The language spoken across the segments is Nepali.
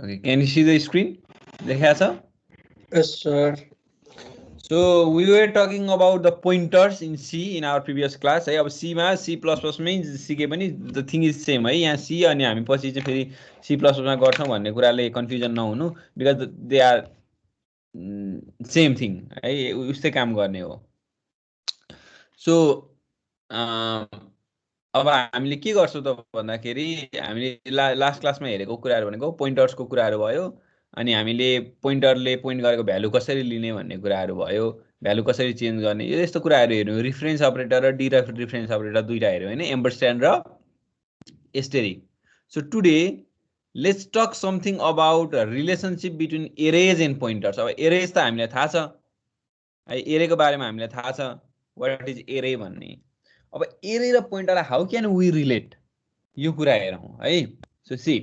Okay, can you see the screen? देखा छ? Yes, sir. So we were talking about the pointers in C in our previous class. है अब C मा C++ मै सिके पनि the thing is same है. यहाँ C अनि हामी पछि चाहिँ फेरि C++ मा गर्छौं भन्ने कुराले कन्फ्युजन नहुनु because they are same thing है, उस्तै काम गर्ने हो. So अब हामीले के गर्छौं त भन्दाखेरि हामीले लास्ट क्लासमा हेरेको कुराहरु भनेको पोइन्टर्सको कुराहरु भयो. अनि हामीले पोइन्टरले पोइन्ट गरेको भ्यालु कसरी लिने भन्ने कुराहरु भयो, भ्यालु कसरी चेन्ज गर्ने, यो यस्तो कुराहरु हेर्नु. रिफरेन्स अपरेटर र डिरेफरेन्स अपरेटर दुईटा हेर्यो हैन, एम्परस्यान्ड र asterisk. So today let's talk something about relationship between arrays and pointers. अब एरेज त हामीलाई थाहा छ है, एरेको बारेमा हामीलाई थाहा छ व्हाट इज एरे भन्ने. अब एरे र pointer how can we relate, यो कुरा हेरौं है. So see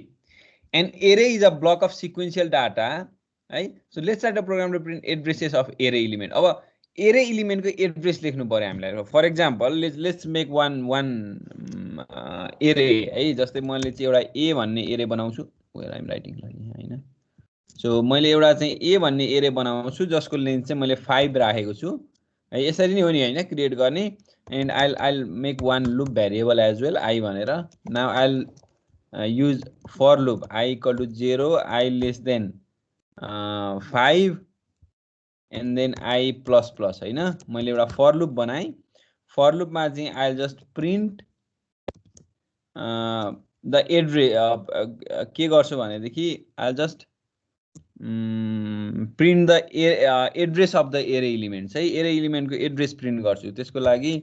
an array is a block of sequential data है. so let's write a program to print addresses of array element. अब array element को address लेख्नु पर्यो हामीलाई. for example let's make one array है. जस्तै मैले चाहिँ एउटा a भन्ने array बनाउँछु. where I'm writing हैन. so मैले एउटा चाहिँ a भन्ने array बनाउँछु जसको लेन्थ चाहिँ मैले 5 राखेको छु है. यसरी नै हो नि हैन क्रिएट गर्ने. and I'll make one loop variable as well I भनेर. now I'll use for loop I equal to 0 I less than 5 and then I plus plus हैन. मैले एउटा for loop बनाए. for loop मा चाहिँ I'll just print the address. के गर्छु भनेदेखि I'll just print the address of the array elements है. array element को address print गर्छु. त्यसको लागि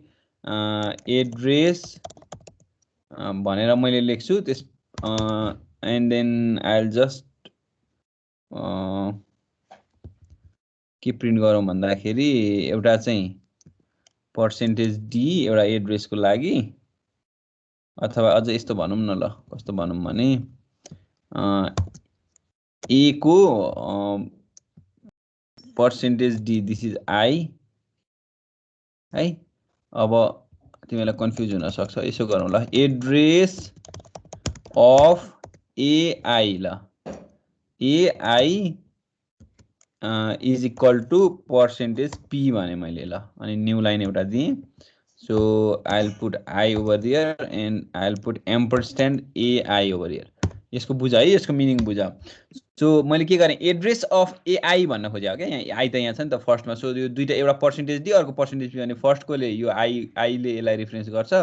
address भनेर मैले लेख्छु. त्यस and then I'll just के प्रिन्ट गरौँ भन्दाखेरि एउटा चाहिँ %d एउटा एड्रेसको लागि, अथवा अझ यस्तो भनौं न. ल कस्तो भनौं भने a को %d दिस इज I है. अब तिमीलाई कन्फ्युज हुन सक्छ. यसो गरौँ ल, एड्रेस of ai ल, ai is equal to %p भने मैले ल. अनि न्यू लाइन एउटा दिए. so I'll put I over there and I'll put ampersand ai over here. यसको बुझ है, यसको मिनिङ बुझ. सो मैले के गरे एड्रेस अफ ai भन्न खोजे हो के. यहाँ i त यहाँ छ नि त फर्स्टमा. सो यो दुईटा एउटा %d अर्को %p भने फर्स्टकोले यो i ले यसलाई रिफरेन्स गर्छ,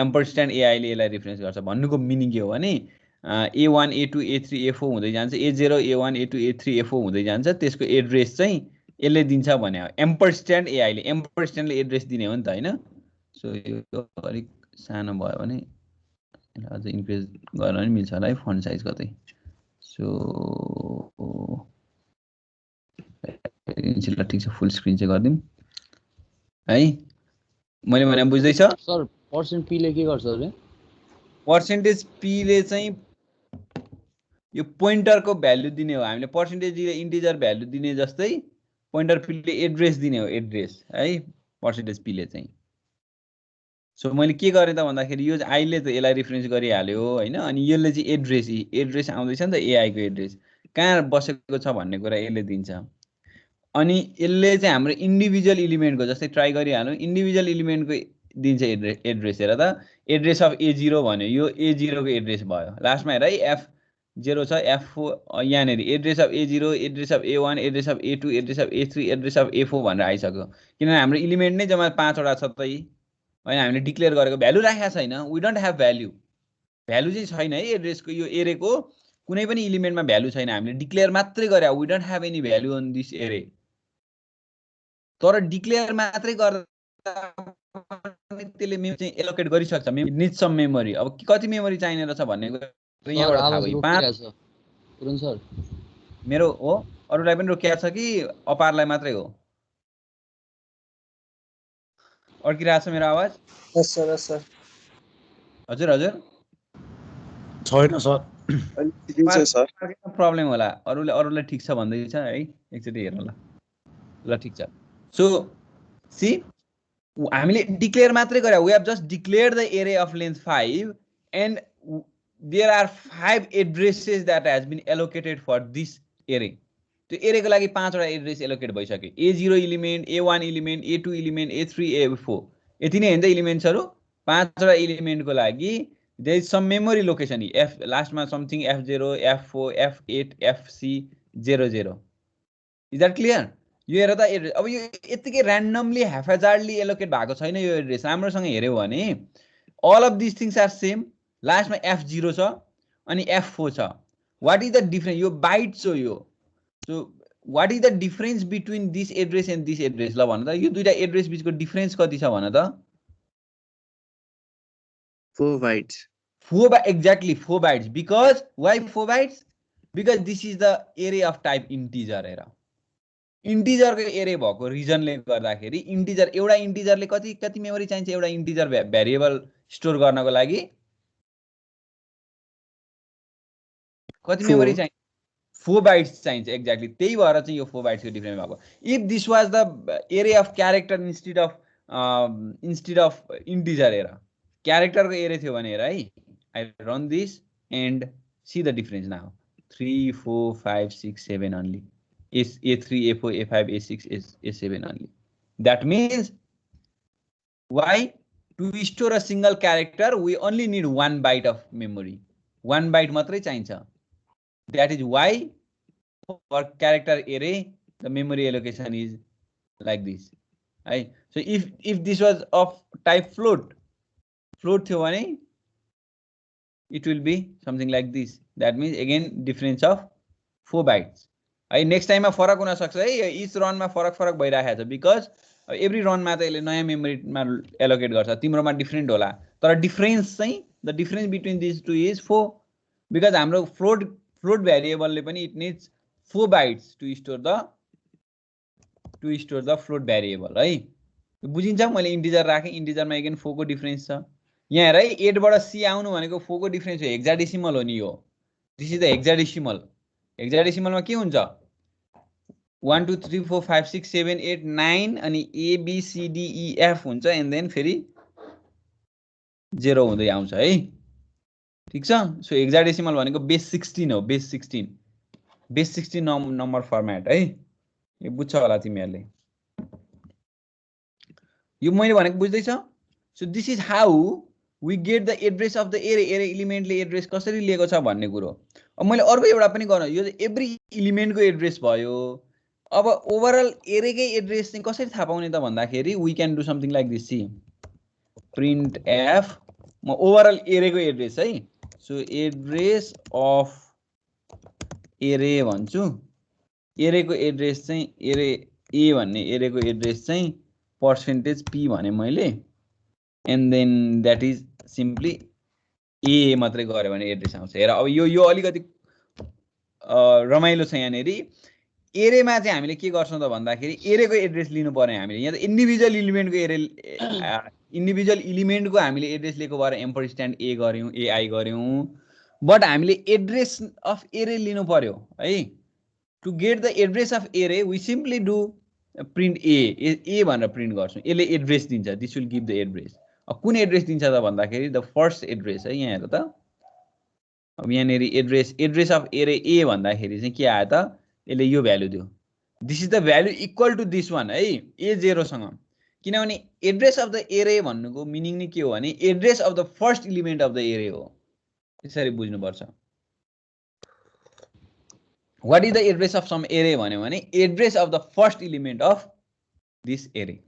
एम्परस्यान्ड ai ले यसलाई रिफरेन्स गर्छ. भन्नुको मिनिङ के हो भने a1 a2 a3 a4 हुँदै जान्छ, a0 a1 a2 a3 a4 हुँदै जान्छ. त्यसको एड्रेस चाहिँ यसले दिन्छ भने एम्परस्यान्ड ai ले, एम्परस्यान्डले एड्रेस दिने हो नि त हैन. सो यो अलिक सानो भयो भने अझ इन्क्रिज गर्न पनि मिल्छ होला है फन्ट साइज कतै. सो ठिक छ, फुल स्क्रिन चाहिँ गर्दिम है. मैले भने बुझ्दै छ सर. %p ले के गर्छ अरे? %p ले चाहिँ यो पोइन्टरको भ्यालु दिने हो. हामीले % ले इन्टिजर भ्यालु दिने जस्तै पोइन्टर p ले एड्रेस दिने हो, एड्रेस है %p ले चाहिँ. सो मैले के गरे त भन्दाखेरि यो आई ले त यसलाई रिफरेन्स गरिहाल्यो हैन. अनि यसले चाहिँ एड्रेस आउँदैछ नि त ai को एड्रेस कहाँ बसेको छ भन्ने कुरा यसले दिन्छ. अनि यसले चाहिँ हाम्रो इन्डिभिजुअल एलिमेन्टको जस्तै ट्राई गरिहाल्नु, इन्डिभिजुअल एलिमेन्टको दिन्छ एड्रेस. हेर त एड्रेस अफ a0 भन्यो, यो a0 को एड्रेस भयो. लास्टमा हेर है f0 छ, f4 यहाँनेरि address of a0, address of a1, address of a2, address of a3, address of a4 भनेर आइसक्यो. किनभने हाम्रो एलिमेन्ट नै जम्मा 5 वटा छ त हैन. हामीले डिक्लेयर गरेको भ्यालु राखेको छैन. We don't have value. Value चाहिँ छैन है एड्रेसको. यो एरेको कुनै पनि एलिमेन्टमा भ्यालु छैन. हामीले डिक्लेयर मात्रै गरे. We don't have any value on this array. तर डिक्लेयर मात्रै गर्दा त्यसले मेमोरी चाहिँ एलोकेट गरिसक्छ. Need some memory. अब कति मेमोरी चाहिने रहेछ भन्ने कुरा यहाँबाट थाहा भयो. 5 पुरन सर मेरो हो, अरूलाई पनि रोकिया छ कि अपारलाई मात्रै हो? अड्किरहेको छ मेरो आवाज? यस सर, यस सर. हजुर हजुर छैन सर. ठिकै छ सर. प्रब्लम होला. अरूलाई ठिक छ भन्दै छ है. एकचोटि हेर्नु ल. ल ठिक छ. सो सी हामीले डिक्लेयर मात्रै गरे. We have just declared the array of length 5 and there are 5 addresses that has been allocated for this array. त्यो एरे को लागि 5 वटा एड्रेस एलोकेट भइसक्यो. A0 element, A1 element, A2 element, A3, A4 यति नै हैन त एलिमेन्ट्सहरु. 5 वटा एलिमेन्टको लागि there is some memory location F लास्टमा something F0, F4, F8, FC00. Is that clear? यो हेर त एड्रेस. अब यो यतिकै र्यान्डमली ह्याफाजार्डली एलोकेट भएको छैन यो एड्रेस. राम्रोसँग हेर्यौ भने all of these things are same. लास्टमा F0 छ अनि F4 छ. What is the difference? यो बाइट्स हो यो. So what is the difference between this address and this address? ल भन त यो दुईटा एड्रेस बीचको डिफरेन्स कति छ भन त? 4 bytes. 4 bytes, exactly 4 bytes. Because why 4 bytes? Because this is the array of type integer हेर. इन्टिजर को एरे भएको रिजनले गर्दाखेरि इन्टिजर एउटा इन्टिजरले कति मेमोरी चाहिन्छ एउटा इन्टिजर भेरिएबल स्टोर गर्नको लागि कति मेमोरी चाहिन्छ 4 बाइट्स चाहिन्छ एक्ज्याक्टली. त्यही भएर चाहिँ यो 4 बाइट्स को डिफरेन्स भएको. If this was the array of character instead of integer हेर क्यारेक्टर को एरे थियो भने हेर है. I run this and see the difference now. 3 4 5 6 7 only. Is A3, A4, A5, A6, A7 only. That means why? To store a single character, we only need 1 byte of memory. 1 byte matrai chahiन्छ. That is why for character array, the memory allocation is like this. Right? So if this was of type float थियो भने it will be something like this. That means again difference of 4 bytes. है नेक्स्ट टाइममा फरक हुन सक्छ है. इच रनमा फरक भइराखेको छ बिकज एभ्री रनमा त यसले नयाँ मेमोरीमा एलोकेट गर्छ. तिम्रोमा डिफरेन्ट होला तर डिफरेन्स चाहिँ the difference between this two is 4 because हाम्रो फ्लोट भेरिएबलले पनि it needs 4 bytes to store the float variable है. बुझिन्छ मैले इन्टिजर राखेँ इन्टिजरमा अगेन 4 को डिफरेन्स छ. यहाँ हेर है 8 बाट C आउनु भनेको 4 को डिफरेन्स हो. हेक्साडेसिमल हो नि यो. This is the hexadecimal. हेक्साडेसिमलमा के हुन्छ 1 2 3 4 5 6 7 8 9 अनि A B C D E F हुन्छ एन्ड देन फेरि 0 हुँदै आउँछ है. ठीक छ. सो हेक्साडेसिमल भनेको बेस 16 हो. बेस 16 नम्बर फर्मेट है. यो बुझ्छ होला तिमीहरूले. यो मैले भनेको बुझ्दै छ. So this is how we get the address of the array. array एलिमेन्टले एड्रेस कसरी लिएको छ भन्ने कुरो. अब मैले अर्को एउटा पनि गर्न यो एभ्री एलिमेन्टको एड्रेस भयो. अब ओभरअल एरेकै एड्रेस चाहिँ कसरी थाहा पाउने त भन्दाखेरि we can do something like this. See print f म ओभरअल एरेको एड्रेस है. सो एड्रेस अफ एरे भन्छु. एरेको एड्रेस चाहिँ एरे a भन्ने एरेको एड्रेस चाहिँ %p भने मैले and then that is simply a मात्रै गऱ्यो भने एड्रेस आउँछ. हेर अब यो अलिकति रमाइलो छ. यहाँनेरि एरेमा चाहिँ हामीले के गर्छौँ त भन्दाखेरि एरेको एड्रेस लिनु पर्ने हामीले. यहाँ त इन्डिभिजुअल इलिमेन्टको हामीले एड्रेस लिएको भएर एम्परस्ट्यान्ड ए गर्यौँ एआई गर्यौँ. बट हामीले एड्रेस अफ एरे लिनु पर्यो है. To get the address of array we simply do print a भनेर प्रिन्ट गर्छौँ. यसले एड्रेस दिन्छ. This will give the address. कुन एड्रेस दिन्छ त भन्दाखेरि द फर्स्ट एड्रेस है. यहाँ हेर त अब यहाँनेरि एड्रेस अफ एरे ए भन्दाखेरि चाहिँ के आयो त यसले यो भ्यालु दियो. This is the value equal to this one है A0 सँग. किनभने एड्रेस अफ द एरे भन्नुको मिनिङ नै के हो भने address of the first element of the array हो. त्यसरी बुझ्नुपर्छ. What is the address of some array भन्यो भने address of the first element of this array.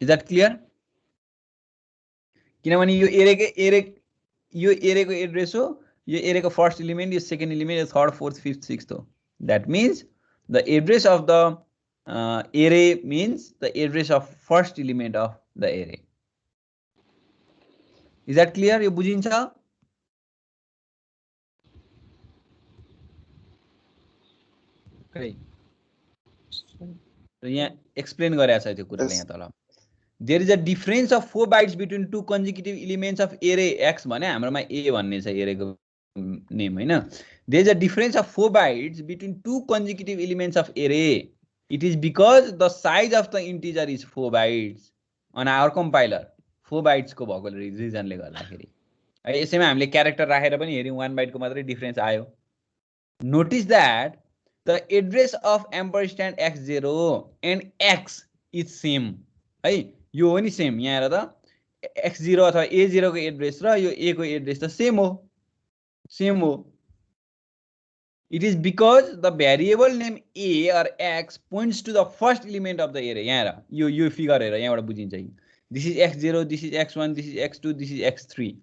Is that clear? किनभने यो एरेको एड्रेस हो. यो एरेको फर्स्ट एलिमेन्ट यो सेकेन्ड एलिमेन्ट यो थर्ड फोर्थ फिफ्थ सिक्स्थ हो. That means the address of the array means the address of first element of the array. Is that clear? यो बुझिन्छ? यहाँ एक्सप्लेन गरेको छ त्यो कुराले यहाँ तल. There is a difference of 4 bytes between two consecutive elements of array x भने हाम्रोमा a भन्ने छ एरेको नेम हैन. There is a difference of 4 bytes between two consecutive elements of array. It is because the size of the integer is 4 bytes. On our compiler 4 बाइट्सको भएको रिजनले गर्दाखेरि है। यसैमा हामीले क्यारेक्टर राखेर पनि हेऱ्यौँ 1 बाइटको मात्रै डिफरेन्स आयो। Notice that the address of ampersand x0 and x is same है। यो हो नि सेम, यहाँ हेर त x0 अथवा a0 को एड्रेस र यो a को एड्रेस त सेम हो। It is because the variable name a or x points to the first element of the array. यहाँ हेर यो फिगर हेर, यहाँबाट बुझिन्छ। This is x0, this is x1, this is x2, this is x3.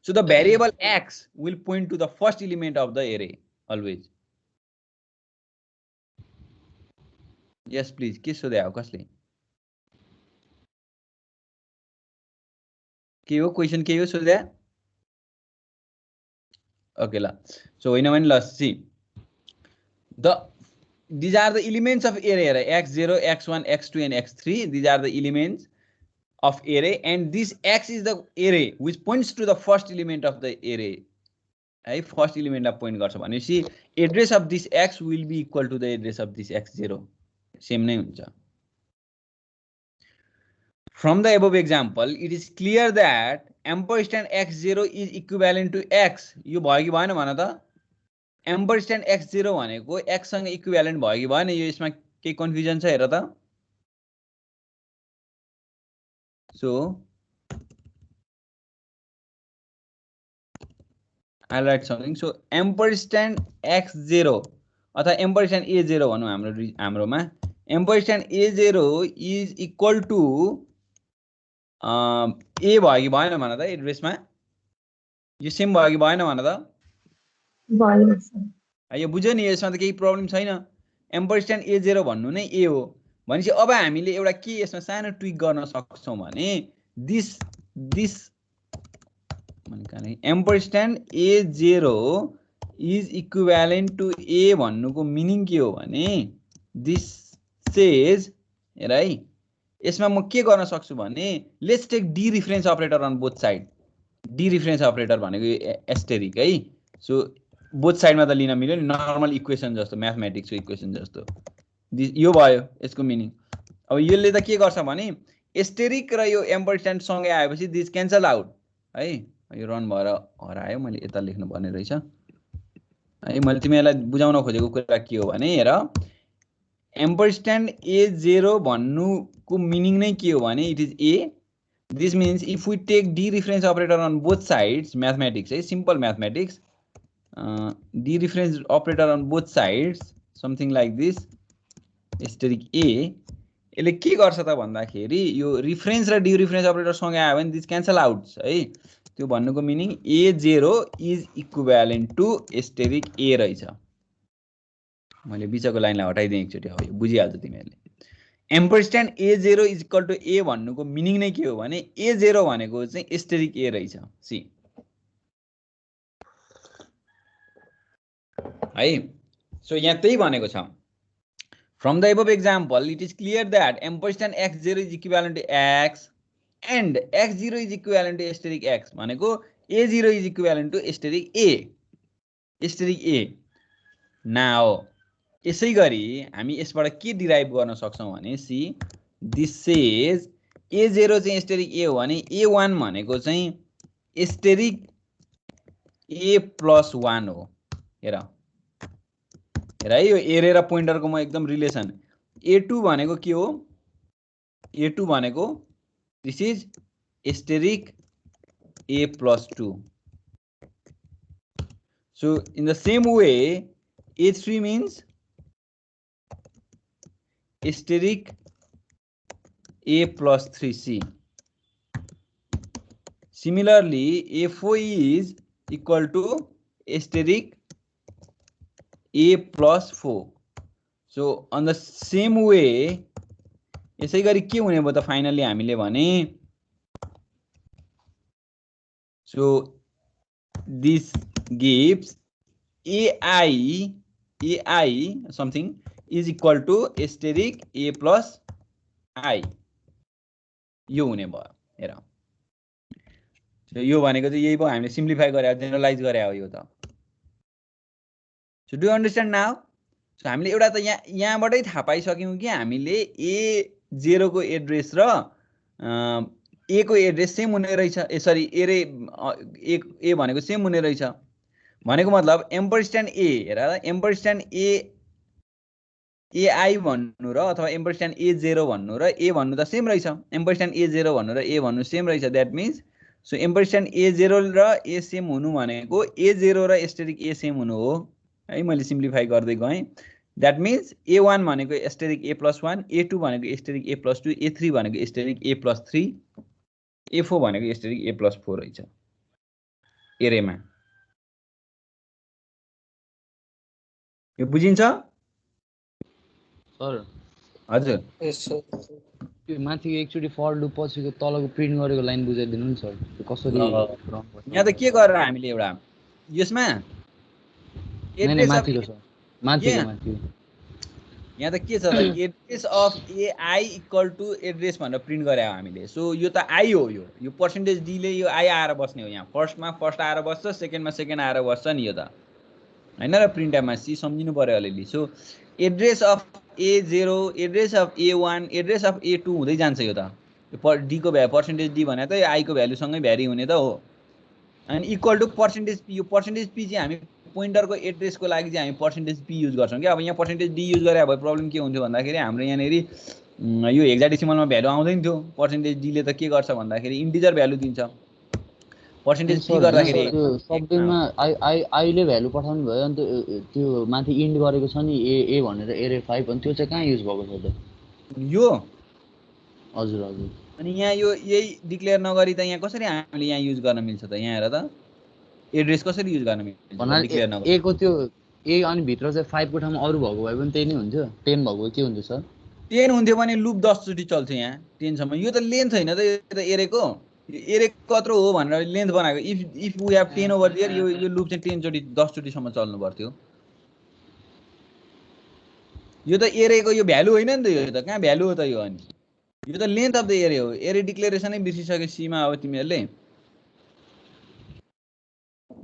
So the variable x will point to the first element of the array always. Yes, please. के सोधे हो कसले? के हो क्वेशन, के हो सोधे? Okay ल, so होइन भने ल see. These are the elements of array, x0, x1, x2 and x3. These are the elements of array, and this x is the array which points to the first element of the array. है, first element of point गर्छ भनेपछि address of this x will be equal to the address of this x0. Same नै हुन्छ। From the above example, it is clear that ampersand x0 is equivalent to x. यो भयो कि भएन भन त? एम्परस्ट्यान्ड x0 भनेको x सँग इक्विभ्यालेन्ट भयो कि भएन? यो यसमा केही कन्फ्युजन छ हेर त। So I write something. So ampersand x0 अथवा एम्परस्ट्यान्ड a0 भनौँ हाम्रोमा, ampersand a0 is equal to a भयो कि भएन भन त? एड्रेसमा यो सेम भयो कि भएन भन त? यो बुझ्यो नि, यसमा त केही प्रब्लम छैन। एम्परस्ट्यान्ड a0 भन्नु नै a हो भनेपछि अब हामीले एउटा के यसमा सानो ट्विक गर्न सक्छौँ भने this एम्परस्ट्यान्ड a0 is equivalent to a भन्नुको मिनिङ के हो भने दिस सेज हेर है, यसमा म के गर्न सक्छु भने let's take dereference operator on both side. Dereference operator भनेको एस्टेरिक है। सो बोथ साइडमा त लिन मिल्यो नि, नर्मल इक्वेसन जस्तो, म्याथमेटिक्सको इक्वेसन जस्तो। यो भयो यसको मिनिङ। अब यसले त के गर्छ भने एस्टेरिक र यो एम्परस्ट्यान्ड सँगै आएपछि दिस क्यान्सल आउट है। यो रन भएर हरायो, मैले यता लेख्नु पर्ने रहेछ है। मैले तिमीहरूलाई बुझाउन खोजेको कुरा के हो भने हेर, एम्परस्ट्यान्ड a0 भन्नुको मिनिङ नै के हो भने it is a। This means if we take dereference operator on both sides, mathematics है, simple mathematics, dereference operator on both sides something like this asterisk a, यसले के गर्छ त भन्दाखेरि यो रिफरेन्स र डी रिफरेन्स अपरेटर सँगै आयो भने दिस क्यान्सल आउट है। त्यो भन्नुको meaning a0 is equivalent to asterisk a रहेछ। मैले बिचको लाइनलाई हटाइदिएँ एकचोटि, हो यो बुझिहाल्छ तिमीहरूले। एम्परस्ट्यान्ड a0 is equal to a भन्नुको मिनिङ नै के हो भने a0 भनेको चाहिँ एस्टेरिक a रहेछ। सी है, सो यहाँ त्यही भनेको छ। From the above example, it is clear that ampersand x0 is equivalent to x and x0 is equivalent to asterisk x भनेको a0 is equivalent to asterisk a, asterisk a। Now यसै गरी हामी यसबाट के डिराइभ गर्न सक्छौँ भने सी दिस सेज a0 चाहिँ एस्टेरिक a हो भने a1 भनेको चाहिँ एस्टेरिक a प्लस 1 हो। हेर है, यो एरे र पोइन्टरको म एकदम रिलेसन। a2 भनेको के हो? a2 भनेको this is asterisk a plus 2। So in the same way a3 means asterisk a plus 3c. Similarly, a4 is equal to asterisk a plus 4. So on the same way, यसै गरी के हुने भयो त फाइनली हामीले भने so this gives ai something is equal to asterisk a plus I। यो हुने भयो हेर। सो यो भनेको चाहिँ यही भयो, हामीले सिम्प्लिफाई गरे, जेनरलाइज गरे हो यो त। So do understand now? So हामीले एउटा त यहाँबाटै थाहा पाइसक्यौँ कि हामीले a0 को एड्रेस र ए को एड्रेस सेम हुने रहेछ, सरी एरे ए भनेको सेम हुने रहेछ भनेको मतलब एम्परस्ट्यान्ड ए हेर एम्परस्ट्यान्ड एआई भन्नु र अथवा एम्परस्ट्यान्ड ए0 भन्नु र ए भन्नु त सेम रहेछ, एम्परस्ट्यान्ड ए0 भन्नु र ए भन्नु सेम रहेछ। द्याट मिन्स सो एम्परस्ट्यान्ड ए0 र ए सेम हुनु भनेको ए0 र एस्टेरिक ए सेम हुनु हो है। मैले सिम्प्लिफाई गर्दै गएँ। द्याट मिन्स ए1 भनेको एस्टेरिक ए+1, ए2 भनेको एस्टेरिक ए+2, ए3 भनेको एस्टेरिक ए+3, ए4 भनेको एस्टेरिक ए+4 रहेछ एरेमा। यो बुझिन्छ सर? हजुर यस सर। त्यो माथिको एकचोटि फर लुप पछिको तलको प्रिन्ट गरेको लाइन बुझाइदिनु नि सर, त्यो कसरी यहाँ त के गरेर हामीले एउटा यसमा माथिको सर, माथिको यहाँ त के छ त address of a i equal to address भनेर प्रिन्ट गरे हामीले। सो यो त आई हो, यो पर्सेन्टेज डीले यो आई आएर बस्ने हो। यहाँ फर्स्टमा फर्स्ट आएर बस्छ, सेकेन्डमा सेकेन्ड आएर बस्छ नि यो त हैन र। प्रिन्ट टाइममा सी सम्झिनु पर्यो अलिअलि। सो एड्रेस अफ ए0, address of a one, address of a two हुँदै जान्छ यो त। यो डीको भ्यालु पर्सेन्टेज डी भने त यो आईको भ्यालुसँगै भ्यारी हुने त हो। अनि इक्वल टु पर्सेन्टेज पी, यो पर्सेन्टेज पी चाहिँ हामी पोइन्टरको एड्रेसको लागि चाहिँ हामी पर्सेन्टेज पी युज गर्छौँ क्या। अब यहाँ पर्सेन्टेज डी युज गरे भए प्रब्लम के हुन्थ्यो भन्दाखेरि हाम्रो यहाँनिर यो हेक्साडेसिमलमा भ्यालु आउँदैन थियो। पर्सेन्टेज डीले त के गर्छ भन्दाखेरि इन्टिजर भ्यालु दिन्छ। पर्सेन्टेज पी गर्दाखेरि सबैमा आईले भ्यालु पठाउनु भयो। अनि त्यो माथि इन्ड गरेको छ नि ए भनेर एरे 5, अनि त्यो चाहिँ कहाँ युज भएको छ त? यो हजुर हजुर। अनि यहाँ यो यही डिक्लेयर नगरी त यहाँ कसरी हामीले यहाँ युज गर्न मिल्छ त? यहाँ हेर त एड्रेस कसरी युज गर्न मिल्छ डिक्लेयर नगरी? ए को त्यो ए अनि भित्र चाहिँ 5 को ठाउँमा अरु भएको भए पनि त्यही नै हुन्थ्यो। 10 भएको के हुन्थ्यो सर? 10 हुन्थ्यो भने लुप 10 चोटि चल्थ्यो यहाँ 10 सम्म। यो त लेन्थ हैन त, यो त एरेको एरे कत्रो हो भनेर लेन्थ बनाएको। If we have 10 over there, यो लुप चाहिँ 10 चोटि 10 चोटि सम्म चल्नु पर्थ्यो। यो त एरेको यो भ्यालु होइन नि त, यो त कहाँ भ्यालु हो त यो? अनि यो त लेन्थ अफ द एरे हो। एरे डिक्लेरेसनै बिर्सिसके सीमा अब तिमीहरूले।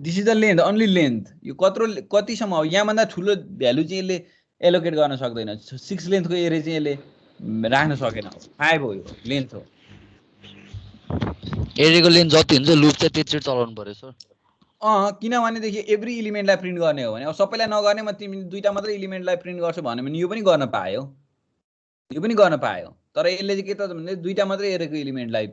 This is the length, only length. यो कतिसम्म हो? यहाँभन्दा ठुलो भ्यालु चाहिँ यसले एलोकेट गर्न सक्दैन। 6 लेन्थको एरे चाहिँ यसले राख्न सकेन। 5 हो यो लेन्थ हो। एरेको लेन्थ जति हुन्छ लुप चाहिँ त्यति चलाउनु पर्यो सर। किनभनेदेखि एभ्री इलिमेन्टलाई प्रिन्ट गर्ने हो भने, अब सबैलाई नगर्ने म तिमी दुईटा मात्रै इलिमेन्टलाई प्रिन्ट गर्छु भन्यो भने यो पनि गर्न पायो, यो पनि गर्न पायो। तर यसले चाहिँ के त भन्दा दुईटा मात्रै एरेको इलिमेन्टलाई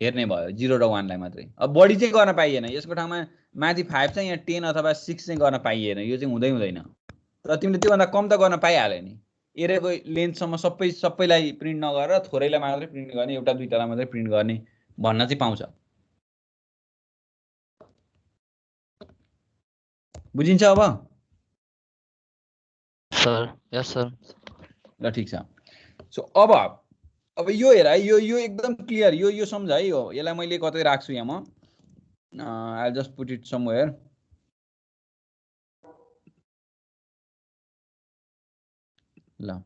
हेर्ने भयो, 0 र 1 लाई मात्रै। अब बढी चाहिँ गर्न पाइएन। यसको ठाउँमा माथि 5 चाहिँ यहाँ 10 अथवा 6 चाहिँ गर्न पाइएन। यो चाहिँ हुँदैन। तर तिमीले त्योभन्दा कम त गर्न पाइहाल्यो नि। एरेको लेन्थसम्म सबैलाई प्रिन्ट नगरेर थोरैलाई मात्रै प्रिन्ट गर्ने, एउटा दुईटालाई मात्रै प्रिन्ट गर्ने भन्न चाहिँ पाउँछ। बुझिन्छ अब? सर यस सर। ल ठीक छ। सो अब यो हेर है, यो एकदम क्लियर, यो सम्झ है। यो यसलाई मैले कतै राख्छु यहाँ म। I just put it somewhere. ल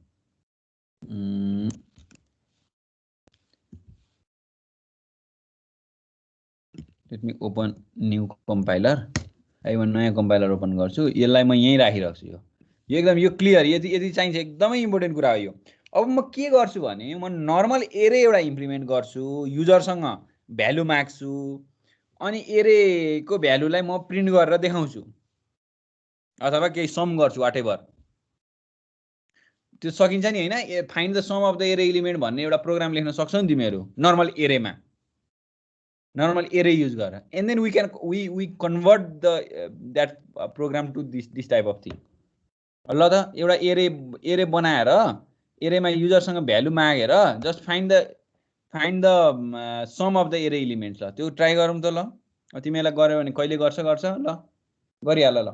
let me open new compiler है। म नयाँ कम्पाइलर ओपन गर्छु। यसलाई म यहीँ राखिराख्छु। यो एकदम यो क्लियर, यदि चाहिन्छ एकदमै इम्पोर्टेन्ट कुरा हो यो। अब म के गर्छु भने म नर्मल एरे एउटा इम्प्लिमेन्ट गर्छु, युजरसँग भ्यालु माग्छु, अनि एरेको भ्यालुलाई म प्रिन्ट गरेर देखाउँछु अथवा केही सम गर्छु वाटेभर। त्यो सकिन्छ नि हैन? Find the sum of the array element भन्ने एउटा प्रोग्राम लेख्न सक्छौ नि तिमीहरू नर्मल एरेमा, नर्मल एरे युज गरेर। And then we convert that program to this type of thing. ल त एउटा एरे बनाएर एरेमा युजरसँग भ्यालु मागेर just find the sum of the array elements. ल त्यो ट्राई गरौँ त। ल तिमीलाई गर्यो भने कहिले गर्छ ल गरिहाल। ल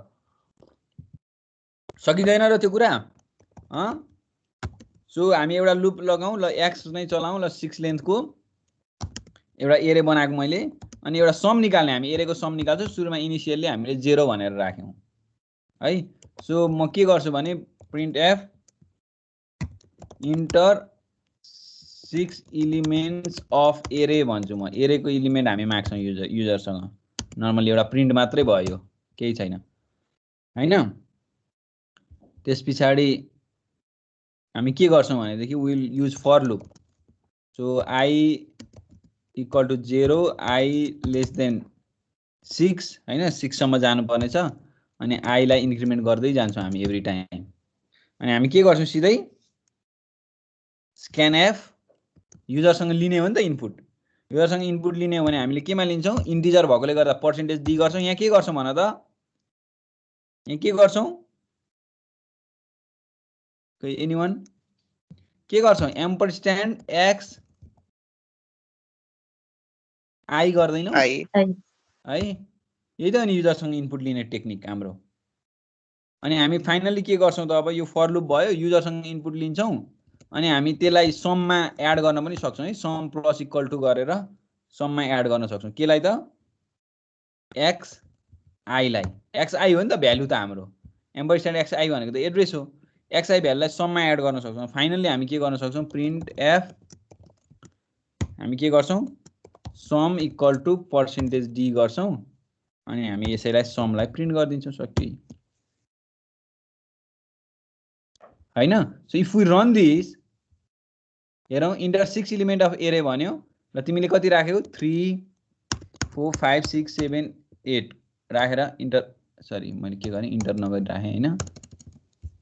सकिँदैन र त्यो कुरा। सो हामी एउटा लुप लगाउँ। ल एक्स नै चलाउँ। ल 6 लेन्थको एउटा एरे बनाएको मैले। अनि एउटा सम निकाल्ने, हामी एरेको सम निकाल्छौँ। सुरुमा इनिसियली हामीले 0 भनेर राख्यौँ है। सो म के गर्छु भने printf enter 6 elements of array भन्छु म। एरेको एलिमेन्ट हामी माग्छौँ युजरसँग। नर्मली एउटा प्रिन्ट मात्रै भयो, केही छैन हैन। त्यस पछाडि हामी के गर्छौँ भनेदेखि will use for loop. So i equal to 0 i less than 6 हैन 6 सम्म जानुपर्ने छ अनि आई लाई इन्क्रिमेन्ट गर्दै जान्छौँ हामी एभ्री टाइम अनि हामी के गर्छौँ सिधै स्क्यानएफ युजरसँग लिने हो नि त इनपुट युजरसँग इनपुट लिने हो भने हामीले केमा लिन्छौँ इन्टिजर भएकोले गर्दा पर्सेन्टेज डी गर्छौँ यहाँ के गर्छौँ भन त यहाँ के गर्छौँ एनीवन के गर्छौँ एम्परस्ट्यान्ड एक्स आई गर्दैनौँ है यही त अनि युजरसँग इनपुट लिने टेक्निक हाम्रो अनि हामी फाइनली के गर्छौँ त अब यो फर लुप भयो युजरसँग इनपुट लिन्छौँ अनि हामी त्यसलाई सममा एड गर्न पनि सक्छौँ है सम प्लस इक्वल टु गरेर सममा एड गर्न सक्छौँ केलाई त एक्स आईलाई एक्स आई हो नि त भ्यालु त हाम्रो एम्परस्ट्यान्ड एक्स आई भनेको त एड्रेस हो एक्स आई भ्यालुलाई सममा एड गर्न सक्छौँ फाइनली हामी के गर्न सक्छौँ प्रिन्ट एफ हामी के गर्छौँ sum equal to percentage d गर्छौँ अनि हामी यसैलाई समलाई प्रिन्ट गरिदिन्छौँ सबै हैन so if we run this हेरौँ इन्टर 6 एलिमेन्ट अफ एरे भन्यो र तिमीले कति राखेको 3 4 5 6 7 8 राखेर इन्टर सरी मैले के गरेँ इन्टर नगरी राखेँ हैन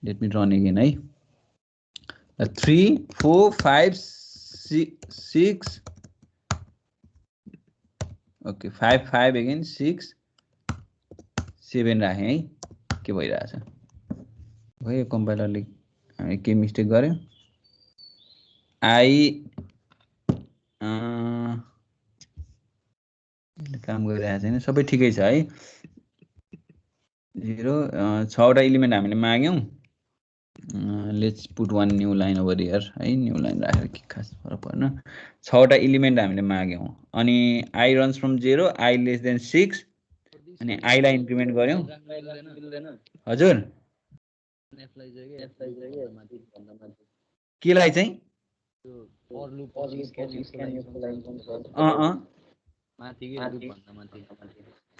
लेट मी रन अगेन है 3 4 5 6 ओके 5 5 अगेन 6 7 राखेँ है के भइरहेछ भयो कम्पाइलरले हामी के मिस्टेक गर्यो आई काम गरिरहेको छैन सबै ठिकै छ है 0 6वटा एलिमेन्ट हामीले माग्यौँ let's put one new line over here है न्यू लाइन राखेर के खास फरक पर्न 6वटा एलिमेन्ट हामीले माग्यौँ अनि I runs from 0 i less than 6 अनि आईलाई इन्क्रिमेन्ट गर्यौँ हजुर केलाई चाहिँ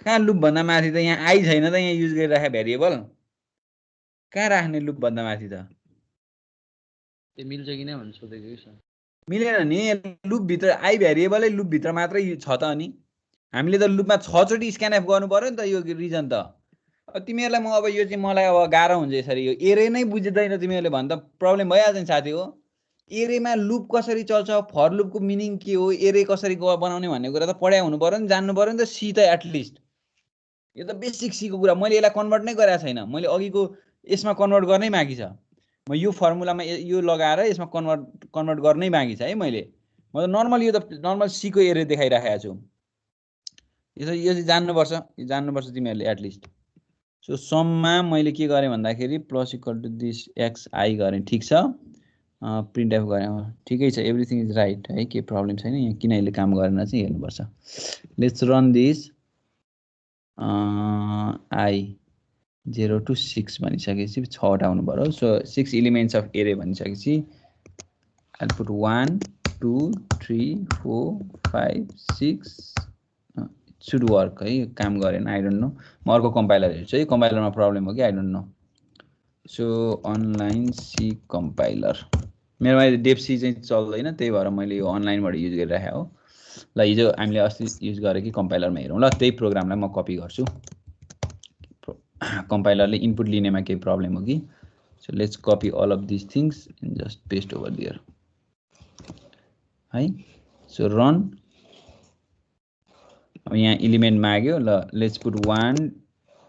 कहाँ लुप भन्दा माथि त यहाँ आई छैन त यहाँ युज गरिराखेको भेरिएबल कहाँ राख्ने लुप भन्दा माथि त मिल्छ कि नै भन्नु सोधेको कि मिलेन नि लुप भित्र आई भेरिएबलै लुप भित्र मात्रै छ त अनि हामीले त लुपमा 6 चोटि स्क्यानएफ गर्नु पर्यो नि त यो रिजन त तिमीहरूलाई म अब यो चाहिँ मलाई अब गाह्रो हुन्छ यसरी यो एरे नै बुझ्दैन तिमीहरूले भन्दा प्रब्लम भइहाल्छ नि साथी हो एरेमा लुप कसरी चल्छ फर लुपको मिनिङ के हो एरे कसरी बनाउने भन्ने कुरा त पढाइ हुनु पर्यो नि जान्नु पर्यो नि त सी त एटलिस्ट यो त बेसिक सीको कुरा मैले यसलाई कन्भर्ट नै गरेको छैन मैले अघिको यसमा कन्भर्ट गर्नै बाँकी छ म यो फर्मुलामा यो लगाएर यसमा कन्भर्ट गर्नै बाँकी छ है मैले म त नर्मल यो त नर्मल सीको एरे देखाइराखेको छु यो चाहिँ जान्नुपर्छ तिमीहरूले एटलिस्ट सो सममा मैले के गरेँ भन्दाखेरि plus equal to this x i गरेँ ठिक छ प्रिन्ट एफ गरेँ ठिकै छ एभ्रिथिङ इज राइट है केही प्रब्लम छैन यहाँ किन यसले काम गरेन चाहिँ हेर्नुपर्छ let's run this I 0 to 6 भनिसकेपछि 6वटा हुनु पर्यो सो 6 एलिमेन्ट्स अफ एरे भनिसकेपछि आई पुट 1 2 3 4 5 6 सुड वर्क है काम गरेन आई डोन्ट नो म अर्को कम्पाइलर हेर्छु है कम्पाइलरमा प्रब्लम हो कि I don't know so online C compiler मेरोमा डेप सी चाहिँ चल्दैन त्यही भएर मैले यो अनलाइनबाट युज गरिराखेको हो ल हिजो हामीले अस्ति युज गरेँ कि कम्पाइलरमा हेरौँ ल त्यही प्रोग्रामलाई म कपी गर्छु कम्पाइलरले इनपुट लिनेमा केही प्रब्लम हो कि so let's copy all of this things and just paste over there है सो रन अब यहाँ एलिमेन्ट माग्यो ल लेट्स पुट 1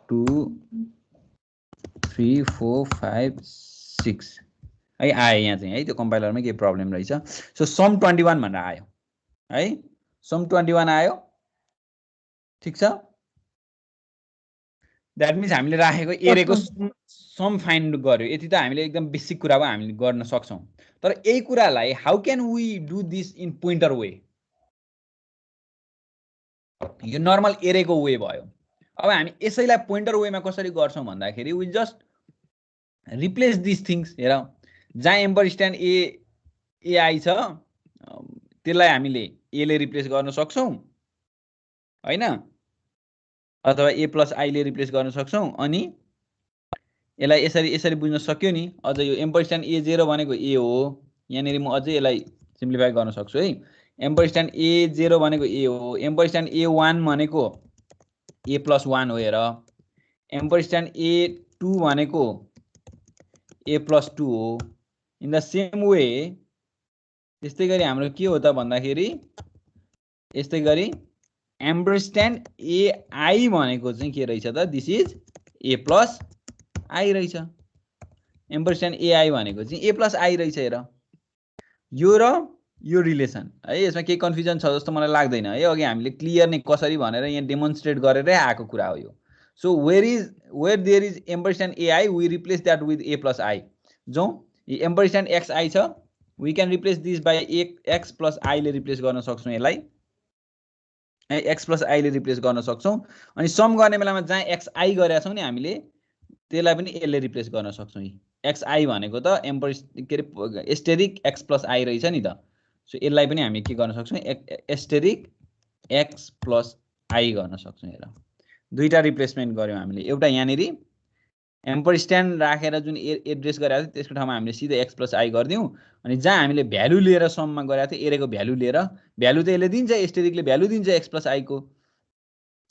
2 3 4 5 6 है आयो यहाँ चाहिँ है त्यो कम्पाइलरमै केही प्रब्लम रहेछ सो सम 21 भनेर आयो है सम 21 आयो ठिक छ द्याट मिन्स हामीले राखेको एरेको सम फाइन्ड गर्यो यति त हामीले एकदम बेसिक कुरा भयो हामीले गर्न सक्छौँ तर यही कुरालाई how can we do this in pointer way यो नर्मल एरेको वे भयो अब हामी यसैलाई पोइन्टर वेमा कसरी गर्छौँ भन्दाखेरि we just replace this things हेर जहाँ एम्परस्ट्यान्ड एआई छ त्यसलाई हामीले एले रिप्लेस गर्न सक्छौँ हैन अथवा ए प्लस आईले रिप्लेस गर्न सक्छौँ अनि यसलाई यसरी बुझ्न सक्यो नि अझ यो एम्परस्ट्यान्ड ए 0 भनेको ए हो यहाँनिर म अझै यसलाई सिम्प्लिफाई गर्न सक्छु है। एम्परस्ट्यान्ड A0 भनेको A हो, एम्परस्ट्यान्ड A1 भनेको A+1 हो हेर, एम्परस्ट्यान्ड A2 भनेको A+2 हो। इन द सेम वे त्यस्तै गरी हाम्रो के हो त भन्दाखेरि यस्तै गरी एम्परस्ट्यान्ड AI भनेको चाहिँ के रहेछ त, दिस इज A+I रहेछ। एम्परस्ट्यान्ड AI भनेको चाहिँ A+I रहेछ हेर, यो र यो रिलेसन है। यसमा केही कन्फ्युजन छ जस्तो मलाई लाग्दैन है, अघि हामीले क्लियर नै कसरी भनेर यहाँ डेमोन्स्ट्रेट गरेरै आएको कुरा हो यो। So where there is ampersand AI we replace that with A+I। जो एम्परस्ट्यान्ड XI छ we can replace this by X+I ले रिप्लेस गर्न सक्छौँ यसलाई, X+I ले रिप्लेस गर्न सक्छौँ। अनि सम गर्ने बेलामा जहाँ XI गरेका छौँ नि हामीले त्यसलाई पनि यसले रिप्लेस गर्न सक्छौँ। XI भनेको त के अरे एस्टेरिक X+I रहेछ नि त। सो यसलाई पनि हामी के गर्न सक्छौँ, एस्टेरिक X+I गर्न सक्छौँ। हेर दुईटा रिप्लेसमेन्ट गर्यौँ हामीले, एउटा यहाँनिर एम्परस्ट्यान्ड राखेर जुन एड्रेस गरेको थियो त्यसको ठाउँमा हामीले सिधै X+I गरिदिउँ, अनि जहाँ हामीले भ्यालु लिएर सममा गरेको थियो एरेको भ्यालु लिएर, भ्यालु त यसले दिन्छ, एस्टेरिकले भ्यालु दिन्छ X+I को।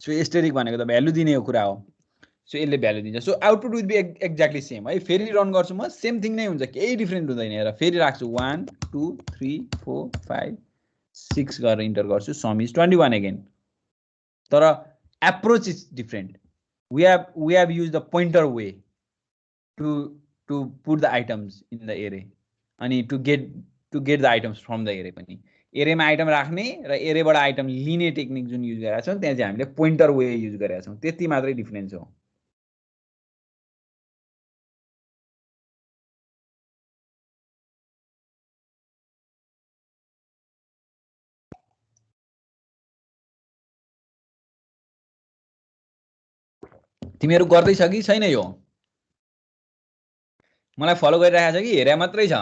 सो एस्टेरिक भनेको त भ्यालु दिने हो कुरा हो, सो यसले भ्यालु दिन्छ। So output will be exactly same है। फेरि रन गर्छु म, सेम थिङ नै हुन्छ, केही डिफ्रेन्ट हुँदैन। हेर फेरि राख्छु 1 2 3 4 5 6 गरेर इन्टर गर्छु, सम इज 21 अगेन, तर approach is different. we have used the pointer way to put the items in the array अनि to get the items from the array पनि। एरेमा आइटम राख्ने र एरेबाट आइटम लिने टेक्निक जुन युज गरेका छौँ त्यहाँ चाहिँ हामीले पोइन्टर वे युज गरेका छौँ, त्यति मात्रै डिफरेन्स हो। तिमीहरू गर्दैछ कि छैन यो? मलाई फलो गरिरहेको छ कि हेरे मात्रै छ?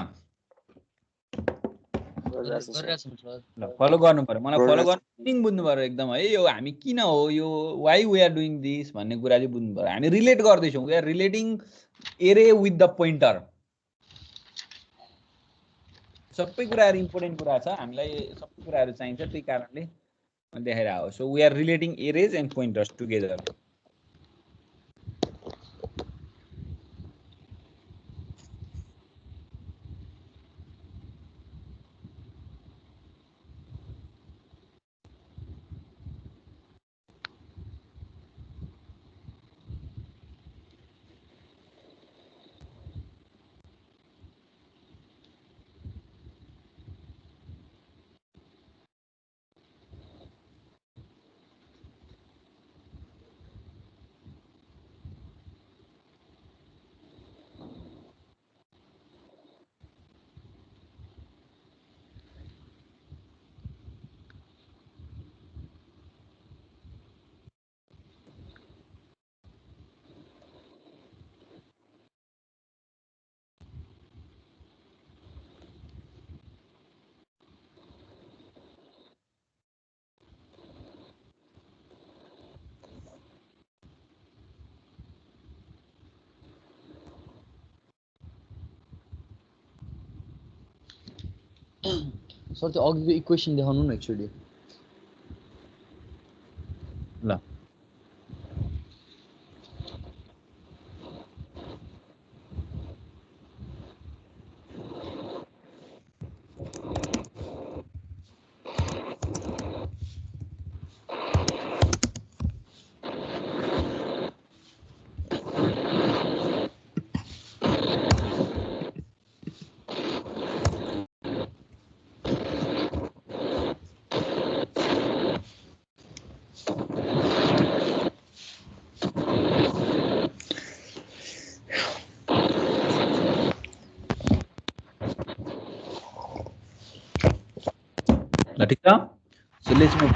ल फलो गर्नु पर्यो, मलाई फलो गर्नु बुझ्नु पर्यो एकदम है। यो हामी किन हो यो why we are doing this भन्ने कुरा चाहिँ बुझ्नु पर्यो। हामी रिलेट गर्दैछौँ, we are relating array with the pointer. सबै कुराहरू इम्पोर्टेन्ट कुरा छ, हामीलाई सबै कुराहरू चाहिन्छ, त्यही कारणले देखाइरहेको हो। So we are relating arrays and pointers together. Sir त्यो अघिको इक्वेसन देखाउनु न एकचोटि। ल ठिक छ। So let's move.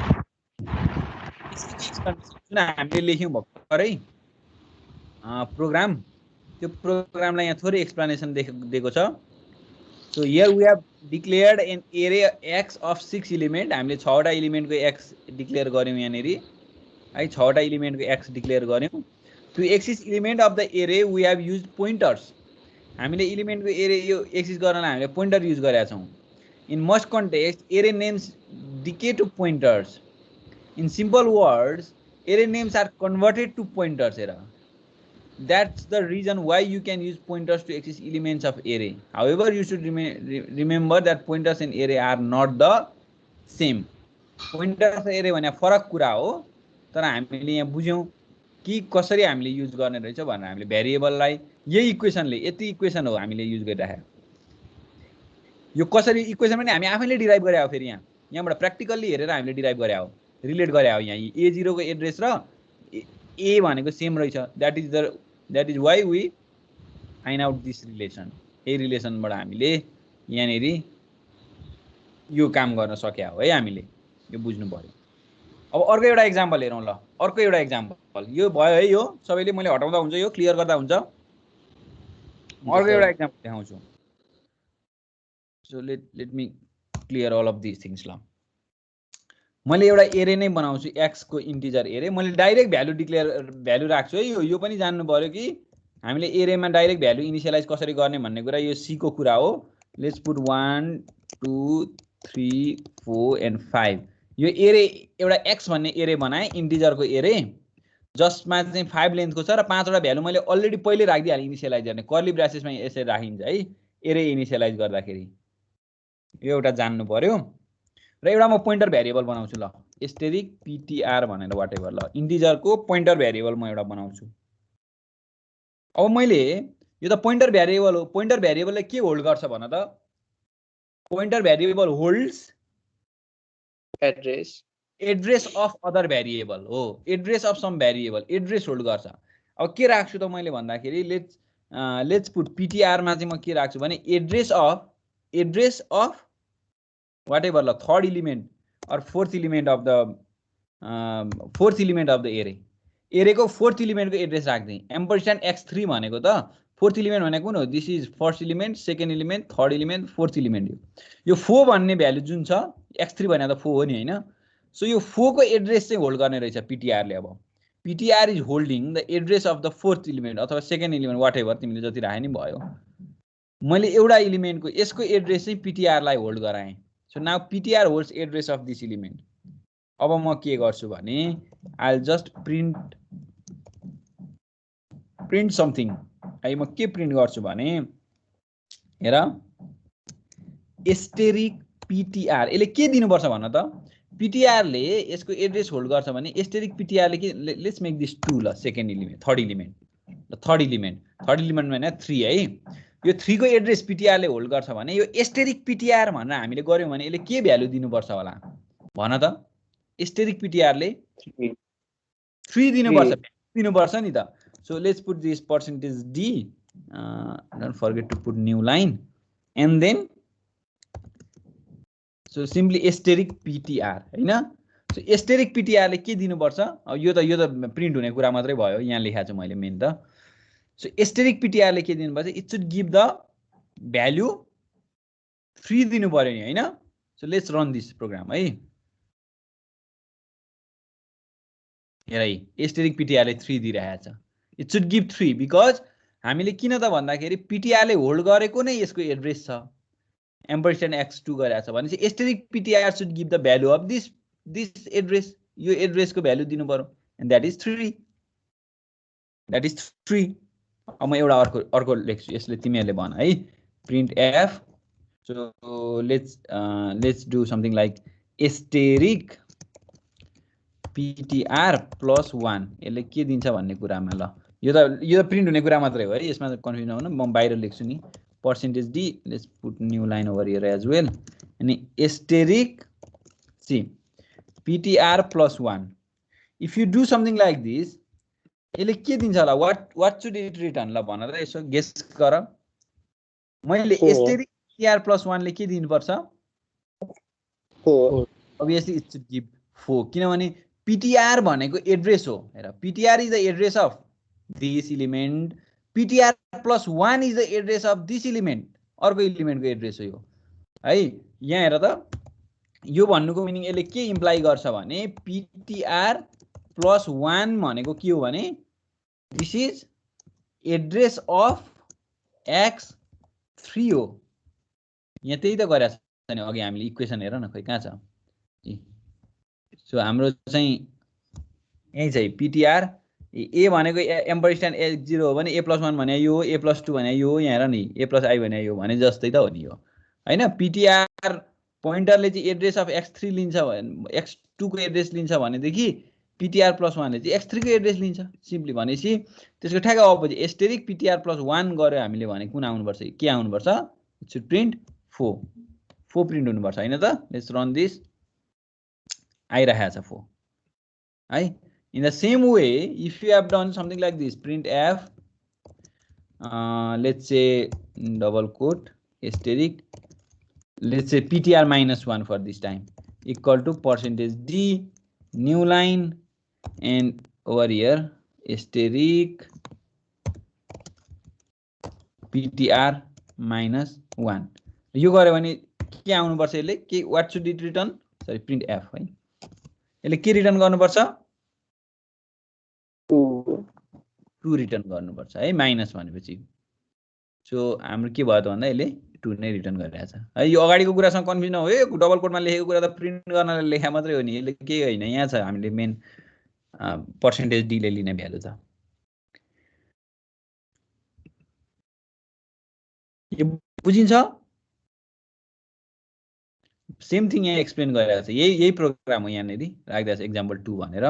जुन हामीले लेख्यौँ भर्खरै प्रोग्राम, त्यो प्रोग्रामलाई यहाँ थोरै एक्सप्लेनेसन दिएको छ। So here we have declared an array x of 6 element. हामीले 6वटा एलिमेन्टको एक्स डिक्लेयर गर्यौँ यहाँनिर है, 6वटा एलिमेन्टको एक्स डिक्लेयर गर्यौँ। To access element of the array we have use pointers. हामीले एलिमेन्टको एरे यो एक्सिस गर्नलाई हामीले पोइन्टर युज गरेका छौँ। In most contexts, array names decay to pointers. In simple words, array names are converted to pointers. That's the reason why you can use pointers to access elements of array. However, you should remember that pointers and array are not the same. Pointers array भने फरक कुरा हो, तर हामीले यहाँ बुझ्यौं कि कसरी हामीले युज गर्ने रहेछ भनेर हामीले भेरिएबललाई यही इक्वेसनले यति इक्वेसन हो हामीले युज गरिराखेको। यो कसरी इक्वेसन पनि हामी आफैले डिराइभ गरे हो, फेरि यहाँबाट प्र्याक्टिकल्ली हेरेर हामीले डिराइभ गरे हो, रिलेट गरे हो। यहाँ A0 को एड्रेस र A भनेको सेम रहेछ। That is why we find out this relation. यही रिलेसनबाट हामीले यहाँनेरि यो काम गर्न सके हो है, हामीले यो बुझ्नु पर्यो। अब अर्को एउटा एक्जाम्पल हेरौँ ल। अर्को एउटा एक्जाम्पल यो भयो है, यो सबैले मैले हटाउँदा हुन्छ, यो क्लियर गर्दा हुन्छ। अर्को एउटा एक्जाम्पल देखाउँछु। So let me clear all of this things ल। मैले एउटा एरे नै बनाउँछु, एक्स को इन्टिजर एरे। मैले डाइरेक्ट भ्यालु राख्छु है। यो पनि जान्नु पर्यो कि हामीले एरेमा डाइरेक्ट भ्यालु इनिसियलाइज कसरी गर्ने भन्ने कुरा यो सी को कुरा हो। Let's put 1 2 3 4 and 5। यो एरे एउटा एक्स भन्ने एरे बनाए, इन्टिजरको एरे, जसमा चाहिँ 5 लेन्थको छ र 5 वटा भ्यालु मैले अलरेडी पहिले राखिदिहालेँ इनिसियलाइज गर्ने। कर्ली ब्रासेसमा यसरी राखिन्छ है एरे इनिसियलाइज गर्दाखेरि। यो एउटा जान्नु पर्यो। र एउटा म पोइन्टर भेरिएबल बनाउँछु ल, एस्टेरिक ptr भनेर वाटेभर ल, इन्टिजरको पोइन्टर भेरिएबल म एउटा बनाउँछु। अब मैले यो त पोइन्टर भेरिएबल हो, पोइन्टर भेरिएबलले के होल्ड गर्छ भन त? Pointer variable holds address of other variable हो, address of some variable, address hold गर्छ। अब के राख्छु त मैले भन्दाखेरि लेट्स पुट ptr मा चाहिँ म के राख्छु भने एड्रेस अफ whatever ल, third element or fourth element of the एरे। एरेको फोर्थ इलिमेन्टको एड्रेस राख्दै एम्परस्यान्ड x3 भनेको त फोर्थ इलिमेन्ट भनेको कुन हो? This is first element, second element, third element, fourth element. यो 4 भन्ने भ्यालु जुन छ, x3 भने त 4 हो नि हैन। सो यो 4 को एड्रेस चाहिँ होल्ड गर्ने रहेछ ptr ले। अब ptr is holding the address of the fourth element अथवा सेकेन्ड इलिमेन्ट, वाटेभर तिमीले जति राखे नि भयो। मैले एउटा इलिमेन्टको यसको एड्रेस चाहिँ ptr लाई होल्ड गराएँ। So now ptr holds address of this element. अब म के गर्छु भने I'll just print something. है म के प्रिन्ट गर्छु भने हेर एस्टेरिक ptr। यसले के दिनुपर्छ भन्न त? ptr ले यसको एड्रेस होल्ड गर्छ भने एस्टेरिक ptr ले के, लेट्स मेक दिस 2 ल, सेकेन्ड इलिमेन्ट, थर्ड इलिमेन्ट भने 3 है। यो 3 को एड्रेस ptr ले होल्ड गर्छ भने यो एस्टेरिक ptr भनेर हामीले गर्यौं भने यसले के भ्यालु दिनुपर्छ होला भन त? एस्टेरिक ptr ले 3 दिनुपर्छ नि त। So let's put this percentage d, don't forget to put new line and then so simply asterisk ptr हैन। सो एस्टेरिक ptr ले के दिनुपर्छ? यो त प्रिन्ट हुने कुरा मात्रै भयो, यहाँ लेखाएको छु मैले मेन त। So asterisk ptr ले के दिनुपर्छ? It should give the value 3 दिनु पर्यो नि हैन। So let's run this program है। हेर है asterisk ptr ले 3 दिइरहेछ। It should give 3 because हामीले किन त भन्दाखेरि ptr ले होल्ड गरेको नै यसको एड्रेस छ, एम्परस्यान्ड x2 गरेछ भने चाहिँ asterisk ptr should give the value of this address. यो एड्रेसको भ्यालु दिनु पर्यो and that is 3। अब म एउटा अर्को लेख्छु, यसले तिमीहरुले भन है, print f। So let's do something like asterisk ptr plus 1। यसले के दिन्छ भन्ने कुरामा ल, यो त प्रिन्ट हुने कुरा मात्रै हो है, यसमा कन्फ्युज नहुनु। म बाहिर लेख्छु नि percentage d, let's put new line over here as well. अनि asterisk C ptr plus 1। If you do something like this यसले के दिन्छ होला? व्हाट शुड इट रिटर्न ल भन त, यसो गेस गर। मैले एस्टेरिक ptr प्लस 1 ले के दिनुपर्छ? 4। obviously it should give 4 किनभने ptr भनेको एड्रेस हो। हेर ptr is the address of this element, ptr plus 1 is the address of this element, अर्को इलिमेन्टको एड्रेस हो यो है। यहाँ हेर त, यो भन्नुको मिनिङ यसले के इम्प्लाई गर्छ भने ptr प्लस 1 भनेको के हो भने this is address of x3 हो। यहाँ त्यही त गरेछ नि अघि हामीले इक्वेसन हेर न खै कहाँ छ सो हाम्रो चाहिँ यही छ पिटिआर ए भनेको एम्परस्ट्यान्ड ए0 हो भने a+1 भने यो हो a+2 भने यो हो यहाँ हेर नि a+i भने यो भने जस्तै त हो नि यो हैन पिटिआर पोइन्टरले चाहिँ एड्रेस अफ x3 लिन्छ भने x2 को एड्रेस लिन्छ भनेदेखि पिटिआर+1 ले चाहिँ x3 को एड्रेस लिन्छ सिम्पली भनेपछि त्यसको ठ्याक्क अपोजिट एस्टेरिक पिटिआर+1 गर्यो हामीले भने कुन आउनुपर्छ के आउनुपर्छ इट शुड प्रिन्ट 4 प्रिन्ट हुनुपर्छ हैन त लेट्स रन दिस आइरहेको छ 4 है in the same way if you have done something like this print f let's say double quote asterisk let's say ptr-1 for this time equal to %d new line and over here asterisk ptr-1 यो गर्यो भने के आउनुपर्छ यसले के what should it return sorry print f है यसले के रिटर्न गर्नुपर्छ 2 रिटर्न गर्नुपर्छ है माइनस भनेपछि सो हाम्रो के भयो त भन्दा यसले 2 नै रिटर्न गरिरहेछ है यो अगाडिको कुरासँग कन्फ्युजन हो यो डबल कोडमा लेखेको कुरा त प्रिन्ट गर्नलाई लेखा मात्रै हो नि यसले के हैन यहाँ छ हामीले मेन % d ले लिने भ्यालु छ यो बुझिन्छ सेम थिङ यहाँ एक्सप्लेन गरिरहेको छ यही प्रोग्राम हो यहाँनेरि राख्दा छ एक्जाम्पल 2 भनेर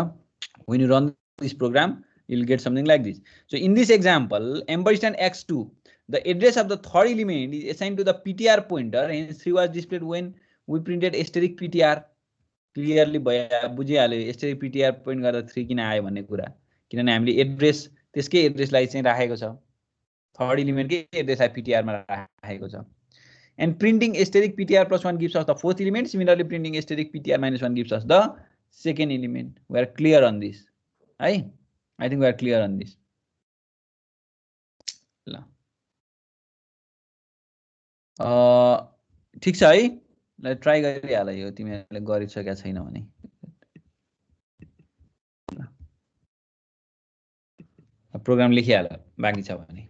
when you run this program you'll get something like this so in this example ampersand x2 the address of the third element is assigned to the ptr pointer and 3 was displayed when we printed asterisk ptr clearly बुझिहाल्यो asterisk ptr point गर्दा 3 किन आयो भन्ने कुरा किनभने हामीले एड्रेस त्यसकै एड्रेसलाई चाहिँ राखेको छ थर्ड एलिमेन्टकै एड्रेसलाई ptr मा राखेको छ and printing asterisk ptr+1 gives us the fourth element similarly printing asterisk ptr-1 gives us the second element we are clear on this I think we are clear on this ल ठीक छ है ल ट्राई गरिहाल यो तिमीहरुले गरिसकेका छैन भने प्रोग्राम लेखिहाल बाँकी छ भने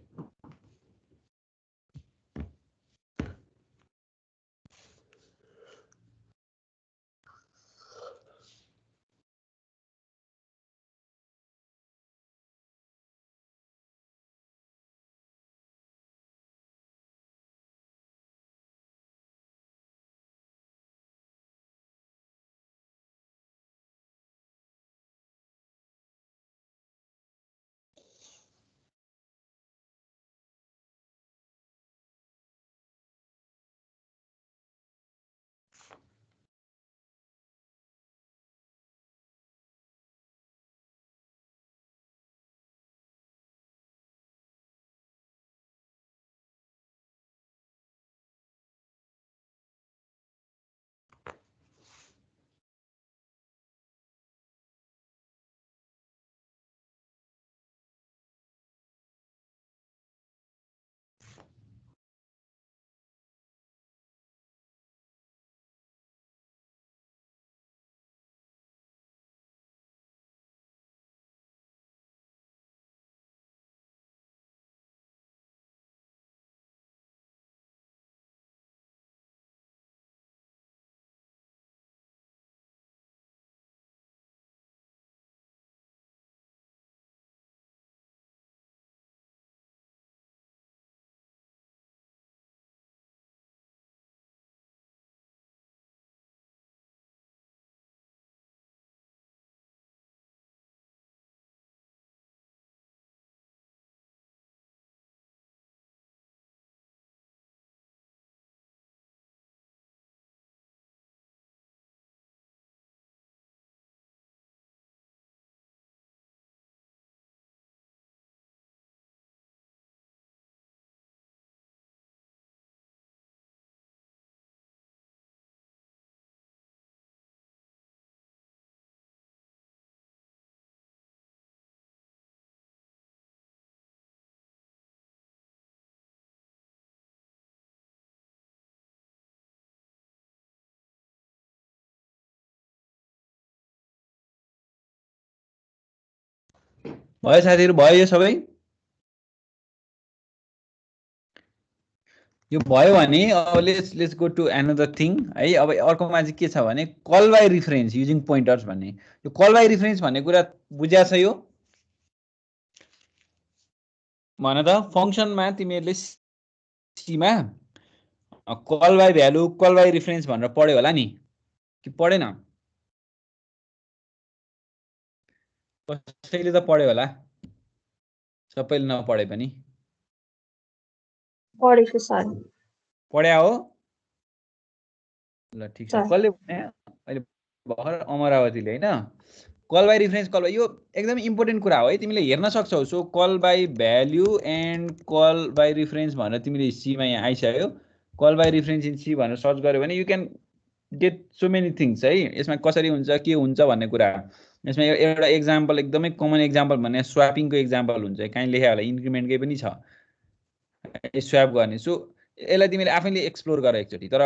भयो साथीहरु भयो यो सबै यो भयो भने अब let's go to another thing है। अब अर्कोमा चाहिँ के छ भने call by reference using pointers भन्ने। यो कल बाई रिफरेन्स भन्ने कुरा बुझ्या छ यो भन त। फङ्सनमा तिमीहरूले सीमा call by value call by reference भनेर पढ्यो होला नि कि पढेन? कसैले त पढ्यो होला, सबैले नपढे पनि। पढेको सर। पढ्या हो ल ठिक छ। कसले भने अहिले भर्खर अमरावतीले होइन call by reference call by, यो एकदमै इम्पोर्टेन्ट कुरा हो है। तिमीले हेर्न सक्छौ। So call by value and call by reference भनेर तिमीले सीमा यहाँ आइसक्यो। Call by reference in C भनेर सर्च गर्यो भने you can get so many things है। यसमा कसरी हुन्छ के हुन्छ भन्ने कुरा। यसमा एउटा एक्जाम्पल एकदमै कमन एक्जाम्पल भन्ने स्वापिङको एक्जाम्पल हुन्छ। कहीँ लेख्या होला इन्क्रिमेन्टकै पनि छ स्वाप गर्ने। सो यसलाई तिमीले आफैले एक्सप्लोर गर एकचोटि। तर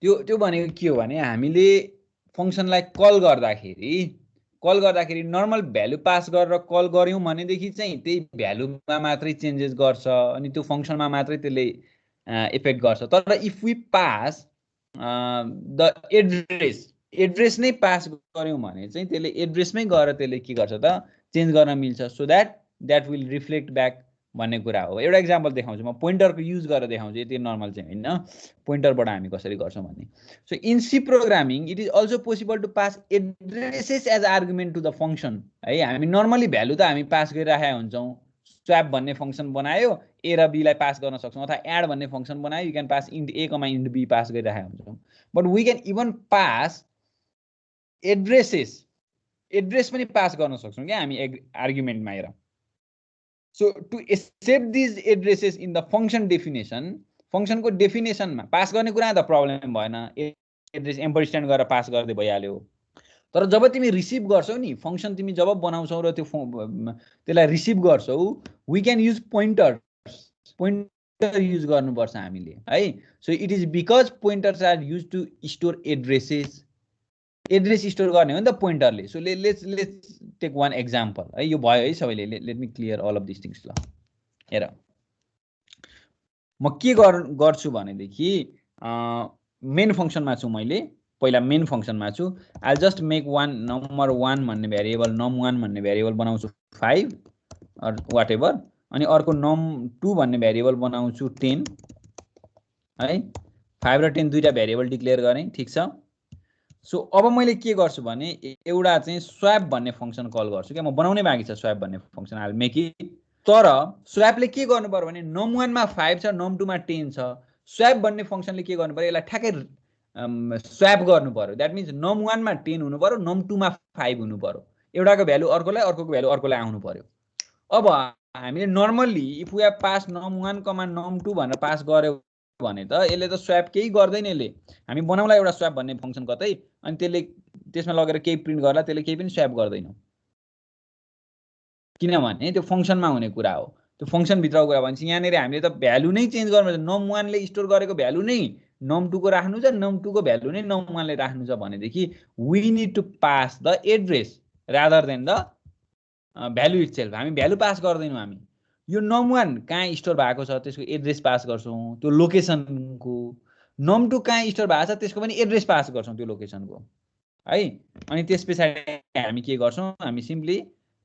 त्यो भनेको के हो भने हामीले फङ्सनलाई कल गर्दाखेरि नर्मल भ्यालु पास गरेर कल गऱ्यौँ भनेदेखि चाहिँ त्यही भ्यालुमा मात्रै चेन्जेस गर्छ अनि त्यो फङ्सनमा मात्रै त्यसले इफेक्ट गर्छ। तर if we pass the address नै पास गऱ्यौँ भने चाहिँ त्यसले एड्रेसमै गएर त्यसले के गर्छ त चेन्ज गर्न मिल्छ। So that will reflect back भन्ने कुरा हो। एउटा एक्जाम्पल देखाउँछु म, पोइन्टरको युज गरेर देखाउँछु। यति नर्मल चाहिँ होइन, पोइन्टरबाट हामी कसरी गर्छौँ भन्ने। So in C programming it is also possible to pass addresses as argument to the function है। हामी नर्मली भ्यालु त हामी पास गरिराखेका हुन्छौँ। स्वैप भन्ने फङ्सन बनायो ए र बीलाई पास गर्न सक्छौँ, अथवा एड भन्ने फङ्सन बनायो you can pass int a comma int b pass गरिराखेका हुन्छौँ। But we can even pass address पनि पास गर्न सक्छौँ क्या हामी आर्गुमेन्टमा हेर। So to accept these addresses in the function definition, फङ्सनको डेफिनेसनमा पास गर्ने कुरा त प्रब्लम भएन, एड्रेस एम्परस्ट्यान्ड गरेर पास गर्दै भइहाल्यो। तर जब तिमी रिसिभ गर्छौ नि फङ्सन, तिमी जब बनाउँछौ र त्यो त्यसलाई रिसिभ गर्छौ, we can use pointer use गर्नुपर्छ हामीले है। So it is because pointers are use to store address store गर्ने हो नि त पोइन्टरले। So let's take one example है। यो भयो है सबैले। Let me clear all of this things. ल हेर म के गर्छु भनेदेखि मेन फङ्सनमा छु मैले। पहिला मेन फङ्सनमा छु। I just make one num1 भन्ने भेरिएबल num1 भन्ने भेरिएबल बनाउँछु 5 वाट एभर। अनि अर्को num2 भन्ने भेरिएबल बनाउँछु 10 है। 5 र 10 दुईवटा भेरिएबल डिक्लेयर गरेँ, ठिक छ। सो अब मैले के गर्छु भने एउटा चाहिँ स्वैप भन्ने फङ्सन कल गर्छु क्या। म बनाउनै बाँकी छ स्वैप भन्ने function, I will make it. तर स्वैपले के गर्नु पर्यो भने num1 मा 5 छ, num2 मा 10 छ। स्वैप भन्ने फङ्सनले के गर्नु पर्यो, यसलाई ठ्याक्कै स्वैप गर्नु पर्यो। द्याट मिन्स num1 मा 10 हुनु पर्यो, num2 मा 5 हुनु पर्यो। एउटाको भ्यालु अर्कोलाई, अर्कोको भ्यालु अर्कोलाई आउनु पर्यो। अब हामीले normally if we have pass num1 comma num2 भनेर पास गर्यो भने त यसले त स्वैप केही गर्दैन। यसले हामी बनाउला एउटा स्वैप भन्ने फङ्सन कतै, अनि त्यसले त्यसमा लगेर केही प्रिन्ट गर्ला, त्यसले केही पनि स्वैप गर्दैन। किनभने त्यो फङ्सनमा हुने कुरा हो, त्यो फङ्सनभित्रको कुरा। भनेपछि यहाँनिर हामीले त भ्यालु नै चेन्ज गर्नु, num1 ले स्टोर गरेको भ्यालु नै num2 को राख्नु छ, num2 को भ्यालु नै num1 ले राख्नु छ भनेदेखि we need to pass the address rather than the value itself. हामी भ्यालु पास गर्दैनौँ। हामी यो num1 कहाँ स्टोर भएको छ त्यसको एड्रेस पास गर्छौँ, त्यो लोकेसनको। num2 कहाँ स्टोर भएको छ त्यसको पनि एड्रेस पास गर्छौँ त्यो लोकेसनको है। अनि त्यस पछाडि हामी के गर्छौँ, हामी सिम्पली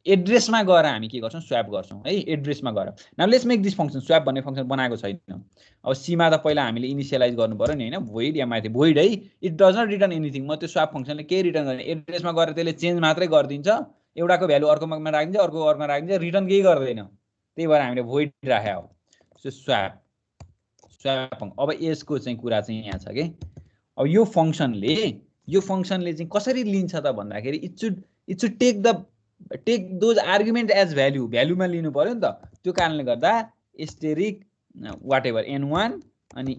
एड्रेसमा गएर हामी के गर्छौँ, स्वैप गर्छौँ है। एड्रेसमा गएर now let's make this function. Swap भन्ने फङ्सन बनाएको छैन। अब सीमा त पहिला हामीले इनिसियलाइज गर्नु पर्यो नि होइन। भोइड या माथि भोइड है, it does not return anything. म त्यो स्वैप फङ्सनले केही रिटर्न गर्ने, एड्रेसमा गएर त्यसले चेन्ज मात्रै गरिदिन्छ। एउटाको भ्यालु अर्कोमा राखिदिन्छ, अर्कोमा राखिदिन्छ, रिटर्न केही गर्दैन। त्यही भएर हामीले भोइड राखेको हो। सो स्वैप अब यसको चाहिँ कुरा चाहिँ यहाँ छ कि अब यो फङ्सनले चाहिँ कसरी लिन्छ त भन्दाखेरि it should take those argument as भ्यालुमा लिनु पर्यो नि त। त्यो कारणले गर्दा एस्टेरिक वाट एभर n1 अनि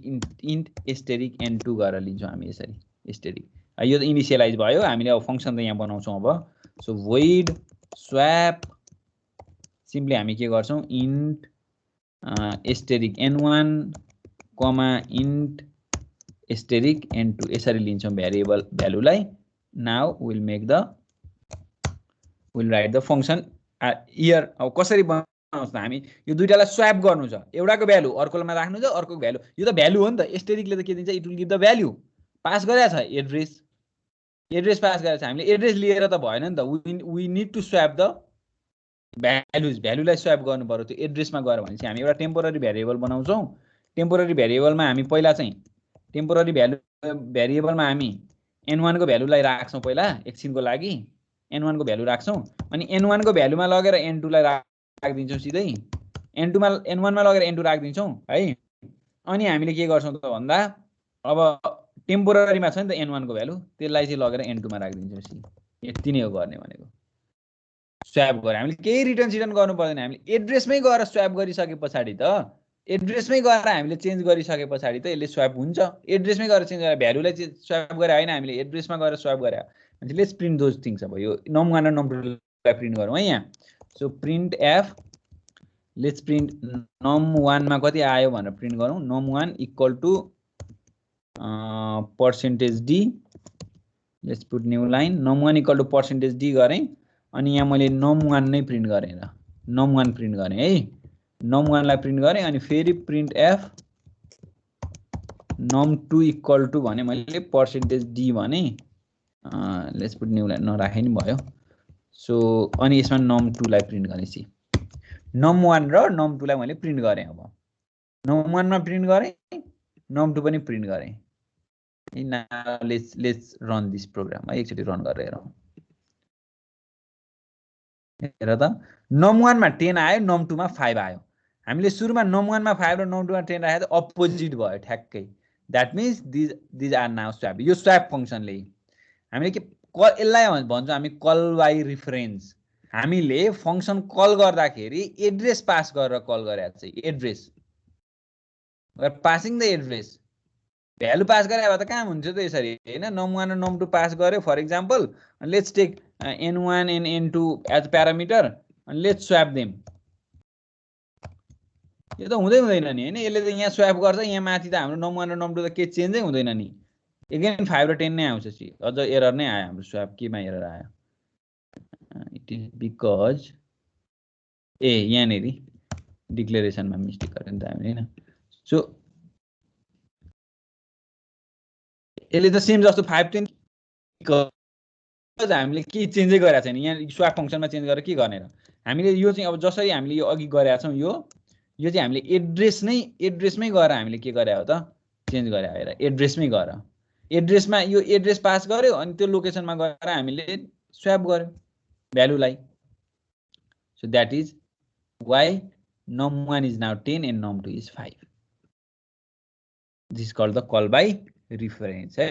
इन्ट एस्टेरिक n2 गरेर लिन्छौँ हामी यसरी एस्टेरिक। यो त इनिसियलाइज भयो। हामीले अब फङ्सन त यहाँ बनाउँछौँ अब। सो void swap सिम्पली हामी के गर्छौँ, int asterisk n1 comma int asterisk n2 यसरी लिन्छौँ भेरिएबल भ्यालुलाई। Now will write the function here. अब कसरी बनाउँछ हामी यो दुईटालाई स्वैप गर्नु छ एउटाको भ्यालु अर्कोमा राख्नु छ अर्कोको भ्यालु यो त भ्यालु हो नि त एस्टेरिकले त के दिन्छ it will give the value pass गरेछ एड्रेस पास गरेछ हामीले एड्रेस लिएर त भएन नि त we need to swap the भ्यालुलाई स्वैप गर्नु पर्यो त्यो एड्रेसमा गएर भनेपछि हामी एउटा टेम्पोररी भेरिएबल बनाउँछौँ टेम्पोररी भेरिएबलमा हामी पहिला चाहिँ टेम्पोररी भेरिएबलमा हामी n1 को भ्यालुलाई राख्छौँ पहिला एकछिनको लागि n1 को भ्यालु राख्छौँ अनि n1 को भ्यालुमा लगेर n2 लाई राखिदिन्छौँ सिधै n1 मा लगेर n2 राखिदिन्छौँ है अनि हामीले के गर्छौँ त भन्दा अब टेम्पोररीमा छ नि त n1 को भ्यालु त्यसलाई चाहिँ लगेर n2 मा राखिदिन्छौँ सी यति नै हो गर्ने भनेको स्वैप गरे हामीले केही रिटर्न गर्नु पर्दैन हामीले एड्रेसमै गएर स्वैप गरिसके पछाडि त एड्रेसमै गएर हामीले चेन्ज गरिसके पछाडि त यसले स्वैप हुन्छ एड्रेसमै गएर चेन्ज गरेर भ्यालुलाई चाहिँ स्वैप गरे हैन हामीले एड्रेसमा गएर स्वैप गरे अनि लेट्स प्रिन्ट दोज थिंग्स अब यो num1 र num2 लाई प्रिन्ट गरौँ है यहाँ so printf let's print num1 मा कति आयो भनेर प्रिन्ट गरौँ num1 equal to %d let's put new line num1 equal to %d गरेँ अनि यहाँ मैले num1 नै प्रिन्ट गरेँ र num1 प्रिन्ट गरेँ है num1 लाई प्रिन्ट गरेँ अनि फेरि print F num2 equal to भने मैले %d भने लेट्स पुट न्यू लाइन नराखे नि भयो सो अनि यसमा num2 लाई प्रिन्ट गरेँ सी num1 र num2 लाई मैले प्रिन्ट गरेँ अब num1 मा प्रिन्ट गरेँ num2 पनि प्रिन्ट गरेँ now let's run this program है एकचोटी रन गरेर हेरौँ हेर त num1 मा 10 आयो num2 मा 5 आयो हामीले सुरुमा num1 मा 5 र num2 मा 10 राखे त अपोजिट भयो ठ्याक्कै that means these are now swap यो स्वैप फंक्शनले हामीले के यसलाई भन्छौँ हामी कल बाइ रेफरेन्स हामीले फंक्शन कल गर्दाखेरि एड्रेस पास गरेर कल गरेको छ address passing the address value pass गरे अब त काम हुन्छ त यसरी हैन num1 र num2 पास गर्यो for example let's take n1 and n2 as parameter and let's swap them यो त हुँदैन नि हैन यसले त यहाँ स्वैप गर्छ यहाँ माथि त हाम्रो num1 र num2 त के चेन्जै हुँदैन नि अगेन 5 र 10 नै आउँछ सी अझ एरर नै आयो हाम्रो स्वैप केमा एरर आयो इट इज बिकज ए यहाँ नेरी डिक्लेरेसनमा मिस्टेक गर्यो नि त हामीले हैन सो यसले त सेम जस्तो 5 10 हामीले के चेन्जै गरेको छैन यहाँ स्वैप फंक्शनमा चेन्ज गरेर के गर्ने र हामीले यो चाहिँ अब जसरी हामीले यो अघि गरेका छौं यो चाहिँ हामीले एड्रेसमै गएर हामीले के गरे हो त चेन्ज गरे हेर एड्रेसमै गएर एड्रेसमा यो एड्रेस पास गर्यो अनि त्यो लोकेसनमा गएर हामीले स्वैप गर्यो भ्यालुलाई so that is why num1 is now 10 and num2 is 5 this called the call by reference है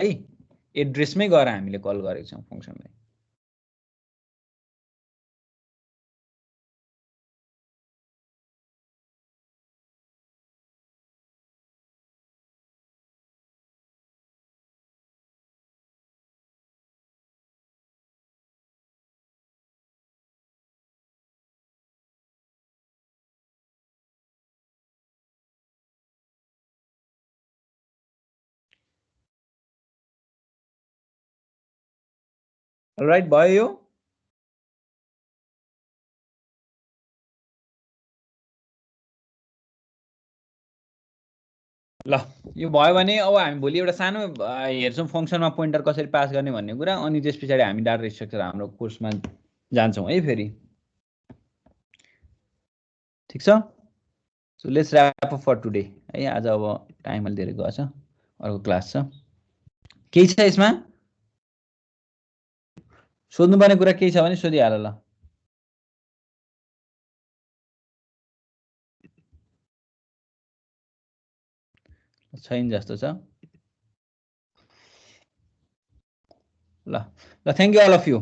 एड्रेसमै गएर हामीले कल गरेको छौं फंक्शनलाई अलराइट भयो यो ल यो भयो भने अब हामी भोलि एउटा सानो हेर्छौं फंक्शनमा पोइन्टर कसरी पास गर्ने भन्ने कुरा अनि त्यसपछि हामी डाटा स्ट्रक्चर हाम्रो कोर्समा जान्छौं है फेरि ठीक छ so let's wrap up for today है आज अब टाइम अलि धेरै गएछ अर्को क्लास छ केही छ यसमा सोध्नुपर्ने कुरा केही छ भने सोधिहाल ल छैन जस्तो छ ल thank you all of you